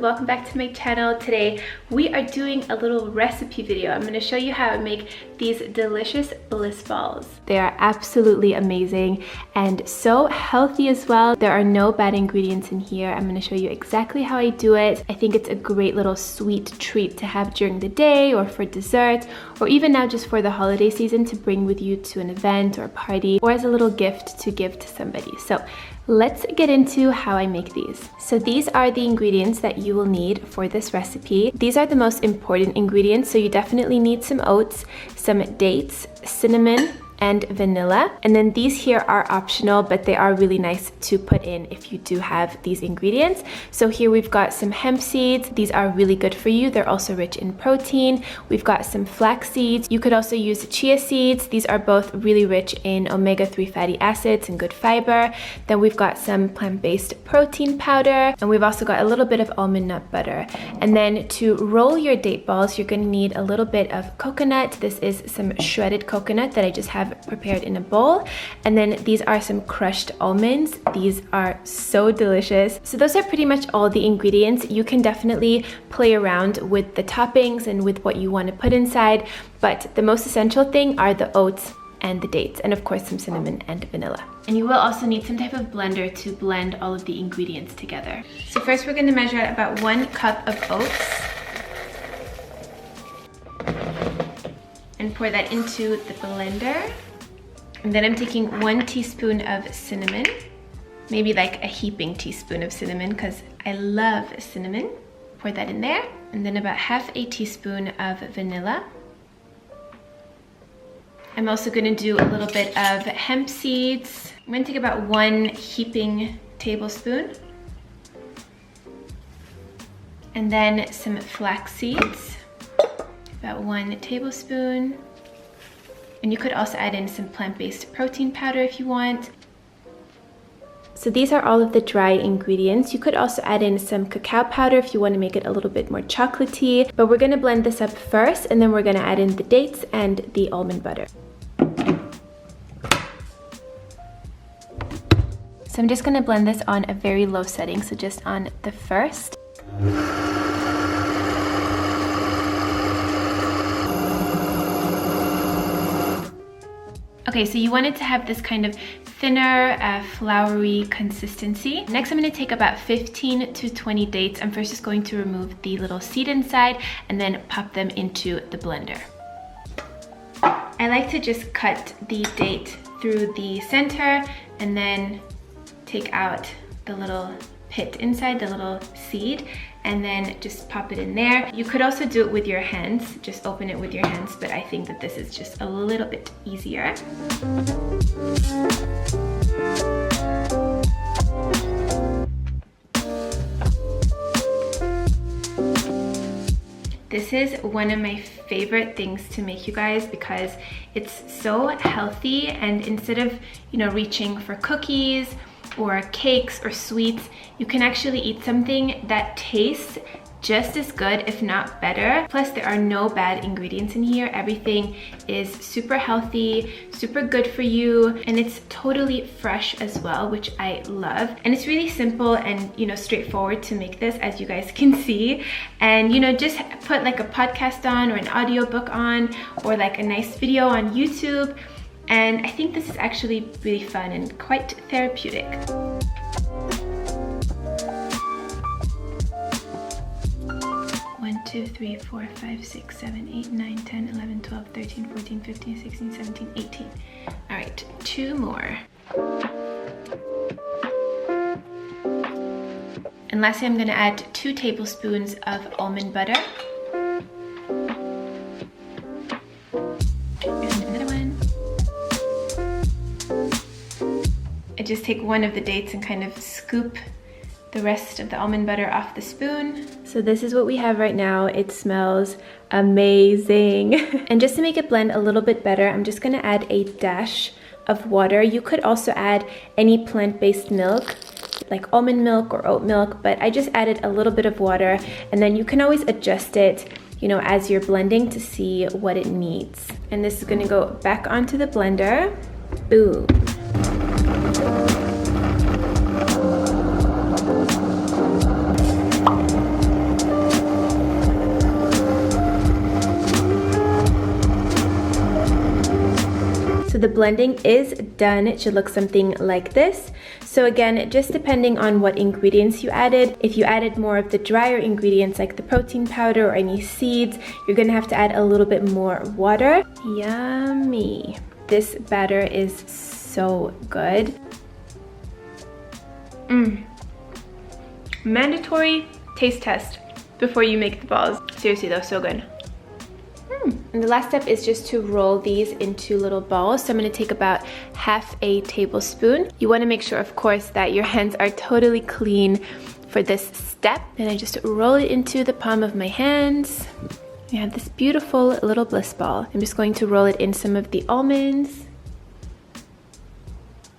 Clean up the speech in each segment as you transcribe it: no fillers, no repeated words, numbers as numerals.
welcome back to my channel. Today we are doing a little recipe video. I'm going to show you how I make these delicious bliss balls. They are absolutely amazing and so healthy as well. There are no bad ingredients in here. I'm going to show you exactly how I do it. I think it's a great little sweet treat to have during the day or for dessert, or even now just for the holiday season to bring with you to an event or party, or as a little gift to give to somebody. So let's get into how I make these. So these are the ingredients that you will need for this recipe. These are the most important ingredients, so you definitely need some oats, some dates, cinnamon, and vanilla. And then these here are optional, but they are really nice to put in if you do have these ingredients. So here we've got some hemp seeds. These are really good for you. They're also rich in protein. We've got some flax seeds. You could also use chia seeds. These are both really rich in omega-3 fatty acids and good fiber. Then we've got some plant-based protein powder, and we've also got a little bit of almond nut butter. And then to roll your date balls, you're going to need a little bit of coconut. This is some shredded coconut that I just have prepared in a bowl, and then these are some crushed almonds. These are so delicious. So those are pretty much all the ingredients. You can definitely play around with the toppings and with what you want to put inside, but the most essential thing are the oats and the dates, and of course some cinnamon and vanilla. And you will also need some type of blender to blend all of the ingredients together. So first we're going to measure out about 1 cup of oats and pour that into the blender. And then I'm taking 1 teaspoon of cinnamon, maybe like a heaping teaspoon of cinnamon because I love cinnamon. Pour that in there. And then about half a teaspoon of vanilla. I'm also going to do a little bit of hemp seeds. I'm going to take about 1 heaping tablespoon. And then some flax seeds. About 1 tablespoon. And you could also add in some plant-based protein powder if you want. So these are all of the dry ingredients. You could also add in some cacao powder if you want to make it a little bit more chocolatey. But we're going to blend this up first, and then we're going to add in the dates and the almond butter. So I'm just going to blend this on a very low setting, so just on the first. Okay, so you want it to have this kind of thinner, floury consistency. Next, I'm going to take about 15 to 20 dates. I'm first just going to remove the little seed inside and then pop them into the blender. I like to just cut the date through the center and then take out the little pit inside, the little seed, and then just pop it in there. You could also do it with your hands, just open it with your hands, but I think that this is just a little bit easier. This is one of my favorite things to make, you guys, because it's so healthy, and instead of, reaching for cookies or cakes or sweets, you can actually eat something that tastes just as good, if not better. Plus, there are no bad ingredients in here. Everything is super healthy, super good for you, and it's totally fresh as well, which I love. And it's really simple and, straightforward to make this, as you guys can see. And, just put like a podcast on or an audiobook on, or like a nice video on YouTube. And I think this is actually really fun and quite therapeutic. 1, 2, 3, 4, 5, 6, 7, 8, 9, 10, 11, 12, 13, 14, 15, 16, 17, 18. All right, 2 more. And lastly, I'm gonna add 2 tablespoons of almond butter. And another one. I just take 1 of the dates and kind of scoop the rest of the almond butter off the spoon. So this is what we have right now. It smells amazing. And just to make it blend a little bit better, I'm just gonna add a dash of water. You could also add any plant-based milk, like almond milk or oat milk, but I just added a little bit of water, and then you can always adjust it, as you're blending to see what it needs. And this is gonna go back onto the blender. Boom. The blending is done. It should look something like this. So again, just depending on what ingredients you added, if you added more of the drier ingredients like the protein powder or any seeds, you're gonna have to add a little bit more water. Yummy. This batter is so good. Mandatory taste test before you make the balls. Seriously though, so good. And the last step is just to roll these into little balls. So I'm going to take about half a tablespoon. You want to make sure, of course, that your hands are totally clean for this step. And I just roll it into the palm of my hands. We have this beautiful little bliss ball. I'm just going to roll it in some of the almonds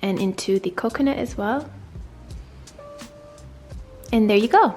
and into the coconut as well. And there you go.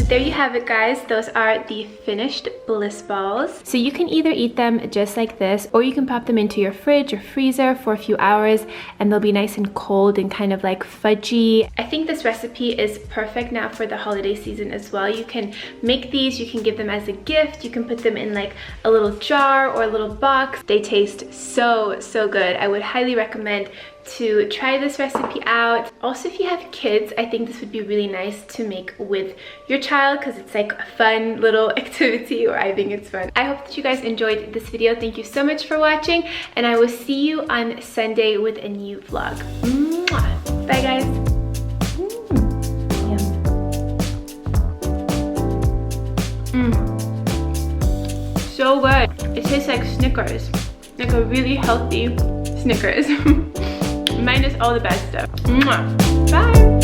There you have it, guys. Those are the finished bliss balls. So you can either eat them just like this, or you can pop them into your fridge or freezer for a few hours and they'll be nice and cold and kind of like fudgy. I think this recipe is perfect now for the holiday season as well. You can make these, you can give them as a gift, you can put them in like a little jar or a little box. They taste so, so good. I would highly recommend to try this recipe out. Also, if you have kids, I think this would be really nice to make with your child because it's like a fun little activity, or I think it's fun. I hope that you guys enjoyed this video. Thank you so much for watching, and I will see you on Sunday with a new vlog. Mwah. Bye guys. So good. It tastes like Snickers, like a really healthy Snickers. Minus all the bad stuff. Mwah. Bye.